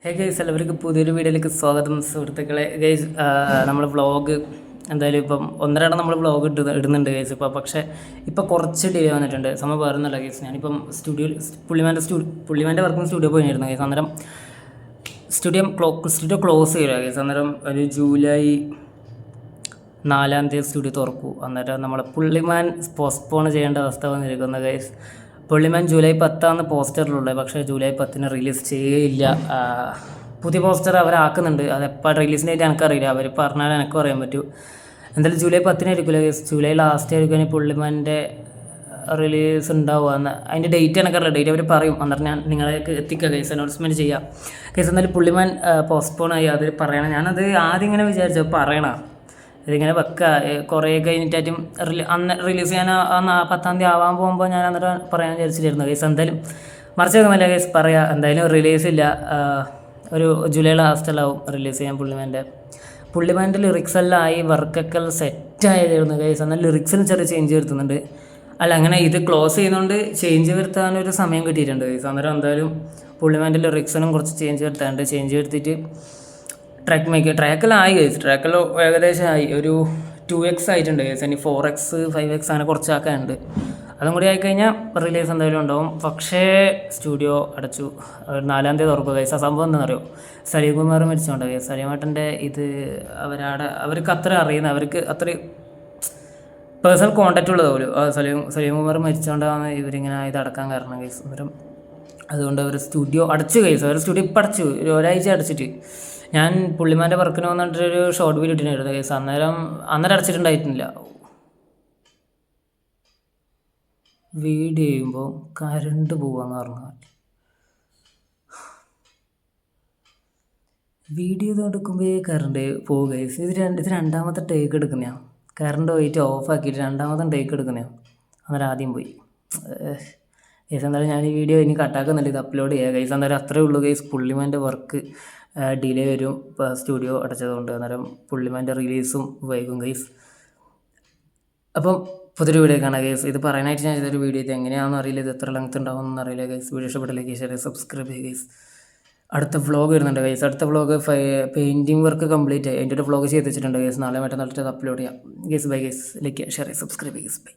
Hey guys, എല്ലാവർക്കും പുതിയൊരു വീഡിയോയിലേക്ക് സ്വാഗതം സുഹൃത്തുക്കളെ. ഗൈസ്, നമ്മൾ വ്ളോഗ് എന്തായാലും ഇപ്പം ഒന്നരാടം നമ്മൾ വ്ളോഗ് ഇടുന്നുണ്ട് ഗൈസ്. പക്ഷേ ഇപ്പോൾ കുറച്ച് ഡിലേ വന്നിട്ടുണ്ട്. സമയം വേറൊന്നുമല്ല ഗൈസ്. ഞാനിപ്പം പുള്ളിമാൻ്റെ വർക്കും സ്റ്റുഡിയോ പോയിരുന്നു ഗൈസ്. അന്നേരം സ്റ്റുഡിയോ ക്ലോസ് ചെയ്യുക ഗൈസ്. അന്നേരം ഒരു ജൂലൈ 4-ാം തീയതി സ്റ്റുഡിയോ തുറക്കൂ. അന്നേരം നമ്മളെ പുള്ളിമാൻ പോസ്റ്റ്പോൺ ചെയ്യേണ്ട അവസ്ഥ വന്നിരിക്കുന്ന ഗൈസ്. പുള്ളിമാൻ ജൂലൈ 10 പോസ്റ്ററിലുള്ളത്, പക്ഷേ ജൂലൈ 10 റിലീസ് ചെയ്യുകയില്ല. പുതിയ പോസ്റ്റർ അവരാക്കുന്നുണ്ട്. അതെപ്പോൾ റിലീസ് ഡേറ്റ് എനിക്കറിയില്ല. അവർ പറഞ്ഞാൽ എനിക്കും അറിയാൻ പറ്റൂ. എന്തായാലും ജൂലൈ 10 ആയിരിക്കില്ല ഗൈസ്. ജൂലൈ ലാസ്റ്റ് ആയിരിക്കും പുള്ളിമാൻ്റെ റിലീസ് ഉണ്ടാവുക. അതിൻ്റെ ഡേറ്റ് എനിക്കറിയില്ല. ഡേറ്റ് അവർ പറയും. അന്നേരം ഞാൻ നിങ്ങളേക്ക് എത്തിക്കുക ഗൈസ്, അനൗൺസ്മെൻറ്റ് ചെയ്യാം ഗൈസ്. എന്നാലും പുള്ളിമാൻ പോസ്റ്റ്പോൺ ആയി. അത് പറയണം. ഞാനത് ആദ്യം ഇങ്ങനെ വിചാരിച്ചു പറയണം, ഇതിങ്ങനെ വെക്കുക കുറേ കഴിഞ്ഞിട്ടായിട്ടും അന്ന് റിലീസ് ചെയ്യാൻ 10-ാം തീയതി ആവാൻ പോകുമ്പോൾ ഞാൻ അന്നേരം പറയാൻ വിചാരിച്ചിട്ടായിരുന്നു ഗൈസ്. എന്തായാലും മറിച്ച് വെക്കുന്നില്ല ഗൈസ്, പറയാം. എന്തായാലും റിലീസില്ല. ഒരു ജൂലൈ ലാസ്റ്റിലാവും റിലീസ് ചെയ്യാൻ പുള്ളിമാൻ്റെ ലിറിക്സ് എല്ലാം ആയി, വർക്കൊക്കെ സെറ്റായതായിരുന്നു ഗൈസ്. എന്നാൽ ലിറിക്സിന് ചെറിയ ചേഞ്ച് വരുത്തുന്നുണ്ട്. അല്ല, അങ്ങനെ ഇത് ക്ലോസ് ചെയ്യുന്നതുകൊണ്ട് ചേഞ്ച് വരുത്താനൊരു സമയം കിട്ടിയിട്ടുണ്ട് ഗൈസ്. അന്നേരം എന്തായാലും പുള്ളിമാൻ്റെ ലിറിക്സിനും കുറച്ച് ചേഞ്ച് വരുത്തിയിട്ട് ട്രാക്കെല്ലാം ആയി ഗൈസ്. ട്രാക്കെല്ലാം ഏകദേശം ആയി. ഒരു 2x ആയിട്ടുണ്ട് ഗൈസ്. ഇനി 4x 5x അങ്ങനെ കുറച്ചാക്കാനുണ്ട്. അതും കൂടി ആയിക്കഴിഞ്ഞാൽ റിലീസ് എന്തായാലും ഉണ്ടാവും. പക്ഷേ സ്റ്റുഡിയോ അടച്ചു. 4-ാം തീയതി തുറക്കുക ഗൈസ്. ആ സംഭവം എന്താണെന്ന് അറിയോ? സലീം കുമാർ മരിച്ചുകൊണ്ട് ഗൈസ്. സലീമേട്ടൻ്റെ ഇത് അവർക്ക് അത്ര അറിയുന്ന, അവർക്ക് അത്ര പേഴ്സണൽ കോൺടാക്റ്റ് ഉള്ളത് പോലും. സലീം കുമാർ മരിച്ചുകൊണ്ടാണ് ഇവരിങ്ങനെ ഇത് അടക്കാൻ കാരണം ഗൈസ്. അന്നേരം അതുകൊണ്ട് അവർ സ്റ്റുഡിയോ അടച്ചു ഗൈസ്. അവർ സ്റ്റുഡിയോ ഇപ്പം അടച്ചു, ഒരാഴ്ച അടച്ചിട്ട്. ഞാൻ പുള്ളിമാൻ്റെ വർക്കിന് വന്നിട്ടൊരു ഷോർട്ട് വീഡിയോ ഇട്ടിട്ടുണ്ടായിരുന്നു കേസ്. അന്നേരം അടച്ചിട്ടുണ്ടായിട്ടില്ല. വീഡിയോ ചെയ്യുമ്പോൾ കറണ്ട് പോവാന്ന് പറഞ്ഞാൽ വീഡിയോ എടുക്കുമ്പോൾ കറണ്ട് പോകും കേസ്. ഇത് രണ്ടാമത്തെ ടേക്ക് എടുക്കുന്നതാണ്. കറണ്ട് പോയിട്ട് ഓഫാക്കിയിട്ട് രണ്ടാമത്തെ ടേക്ക് എടുക്കുന്നതാണ്. അന്നേരം ആദ്യം പോയി കേസ്. എന്തായാലും ഞാൻ ഈ വീഡിയോ ഇനി കട്ടാക്കുന്നില്ല, ഇത് അപ്ലോഡ് ചെയ്യുക കേസ്. എന്തായാലും അത്രയേ ഉള്ളൂ കേസ്. പുള്ളിമാൻ്റെ വർക്ക് ഡിലേ വരും ഇപ്പോൾ സ്റ്റുഡിയോ അടച്ചതുകൊണ്ട്. അന്നേരം പുള്ളിമാൻ്റെ റിലീസും വൈകും ഗൈസ്. അപ്പം പുതിയൊരു വീഡിയോ കാണാം ഗൈസ്. ഇത് പറയാനായിട്ട് ഞാൻ ഇതൊരു വീഡിയോ ഇത് എങ്ങനെയാണെന്ന് അറിയില്ല, ഇത് എത്ര ലെങ്ത് ഉണ്ടാവുമെന്ന് അറിയില്ല ഗൈസ്. വീഡിയോ ഇഷ്ടപ്പെട്ടില്ലെങ്കിൽ ഷെയർ സബ്സ്ക്രൈബ് ചെയ്യുക ഗൈസ്. അടുത്ത വ്ളോഗ് വരുന്നുണ്ട് ഗൈസ്. അടുത്ത വ്ളോഗ് പെയിൻറ്റിങ് വർക്ക് കംപ്ലീറ്റ് ആയി. എൻ്റെ ഒരു വ്ളോഗ് ചെയ്ത് വെച്ചിട്ടുണ്ട് ഗൈസ്. നാളെ മറ്റന്നാൾ അപ്ലോഡ് ചെയ്യാം guys. Bye guys. Like share subscribe guys. By.